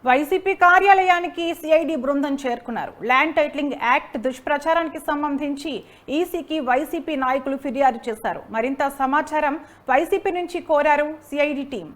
YCP కార్యాలయానికి CID బృందం చేరుకున్నారు. ల్యాండ్ టైటిలింగ్ యాక్ట్ దుష్ప్రచారానికి సంబంధించి ఈసీకి వైసీపీ నాయకులు ఫిర్యాదు చేశారు. మరింత సమాచారం వైసీపీ నుంచి కోరారు సిఐడి టీం.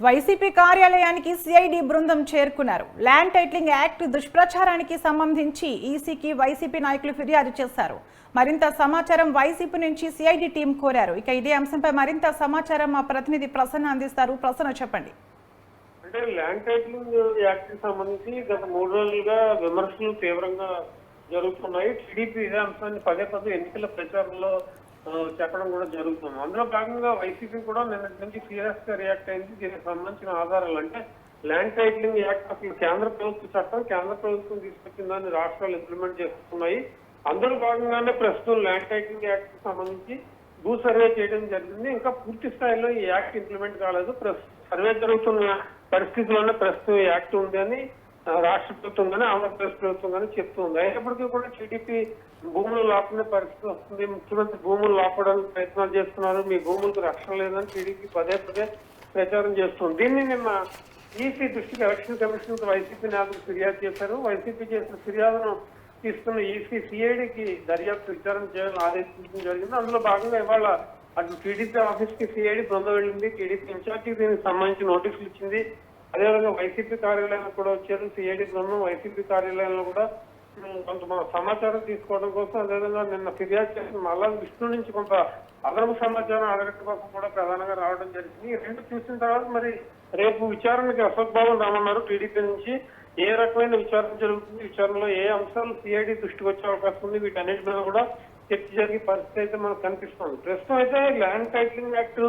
వైసీపీ కార్యాలయానికి సిఐడి బృందం చేరుకున్నారు. ల్యాండ్ టైటిలింగ్ యాక్ట్ దుష్ప్రచారానికి సంబంధించి ఈసీకి వైసీపీ నాయకులు ఫిర్యాదు చేశారు. మరింత సమాచారం వైసీపీ నుంచి సిఐడి టీం కోరారు. ఇక ఇదే అంశంపై మరింత సమాచారం మా ప్రతినిధి ప్రసన్న అందిస్తారు. ప్రసన్న, చెప్పండి. అంటే ల్యాండ్ టైటిలింగ్ యాక్ట్ కి సంబంధించి గత 3 రోజులుగా విమర్శలు తీవ్రంగా జరుగుతున్నాయి. టీడీపీ ఇదే అంశాన్ని పదే ఎన్నికల ప్రచారంలో చెప్పడం కూడా జరుగుతుంది. అందులో భాగంగా వైసీపీ కూడా నిన్నటి నుంచి సీరియస్ గా రియాక్ట్ అయింది. దీనికి సంబంధించిన ఆధారాలు అంటే ల్యాండ్ టైటిలింగ్ యాక్ట్ అసలు కేంద్ర ప్రభుత్వ చట్టం, కేంద్ర ప్రభుత్వం తీసుకొచ్చిన దాన్ని రాష్ట్రాలు ఇంప్లిమెంట్ చేస్తున్నాయి. అందులో భాగంగానే ప్రస్తుతం ల్యాండ్ టైటిలింగ్ యాక్ట్ కి సంబంధించి భూ సర్వే చేయడం జరిగింది. ఇంకా పూర్తి స్థాయిలో ఈ యాక్ట్ ఇంప్లిమెంట్ కాలేదు. సర్వే జరుగుతున్న పరిస్థితుల్లోనే ప్రస్తుతం ఈ యాక్ట్ ఉంది అని రాష్ట్ర ప్రభుత్వం కానీ ఆంధ్రప్రదేశ్ ప్రభుత్వం కానీ చెప్తుంది. అయినప్పటికీ కూడా టీడీపీ భూములు లాక్కునే పరిస్థితి వస్తుంది. ముఖ్యమంత్రి భూములు లాక్కోవడానికి ప్రయత్నాలు చేస్తున్నారు. మీ భూములకు రక్షణ లేదని టీడీపీ పదే ప్రచారం చేస్తుంది. దీన్ని నిన్న ఈసీ దృష్టికి ఎలక్షన్ కమిషన్ వైసీపీ నేతలు ఫిర్యాదు చేశారు. వైసీపీ చేసిన ఫిర్యాదును తీసుకున్న ఈసీ సిఐడికి దర్యాప్తు విచారణ చేయాలని ఆదేశించడం జరిగింది. అందులో భాగంగా ఇవాళ అటు టీడీపీ ఆఫీస్ కి సిఐడి బృందం వెళ్ళింది. టీడీపీ ఇన్ఛార్జికి దీనికి సంబంధించి నోటీసులు ఇచ్చింది. అదేవిధంగా వైసీపీ కార్యాలయానికి కూడా వచ్చారు. సిఐడి బృందం వైసీపీ కార్యాలయంలో కూడా కొంత సమాచారం తీసుకోవడం కోసం, అదేవిధంగా నిన్న ఫిర్యాదు చేసిన మళ్ళా విష్ణు నుంచి కొంత అదనపు సమాచారం అడగడం కోసం కూడా ప్రధానంగా రావడం జరిగింది. ఈ రెండు చూసిన తర్వాత మరి రేపు విచారణకి అశోక్ బాబు రామన్నారు. టీడీపీ నుంచి ఏ రకమైన విచారణ జరుగుతుంది, విచారణలో ఏ అంశాలు సిఐడి దృష్టికి వచ్చే అవకాశం ఉంది, వీటన్నిటి మీద కూడా చర్చ జరిగే పరిస్థితి అయితే మనకు కనిపిస్తుంది. ప్రస్తుతం అయితే ల్యాండ్ టైటిలింగ్ యాక్ట్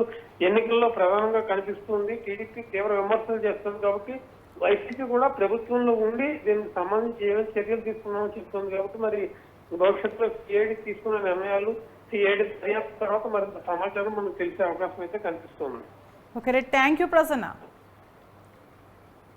ఎన్నికల్లో ప్రధానంగా కనిపిస్తుంది. టీడీపీ తీవ్ర విమర్శలు చేస్తుంది. కాబట్టి వైసీపీ కూడా ప్రభుత్వంలో ఉండి దీనికి సంబంధించి ఏమైనా చర్యలు తీసుకున్నామని చెప్తుంది. కాబట్టి మరి భవిష్యత్తులో సిఐడి తీసుకున్న నిర్ణయాలు, సిఐడి దర్యాప్తు తర్వాత మరింత సమాచారం మనకు తెలిసే అవకాశం అయితే కనిపిస్తుంది. Okay, thank you Prasanna.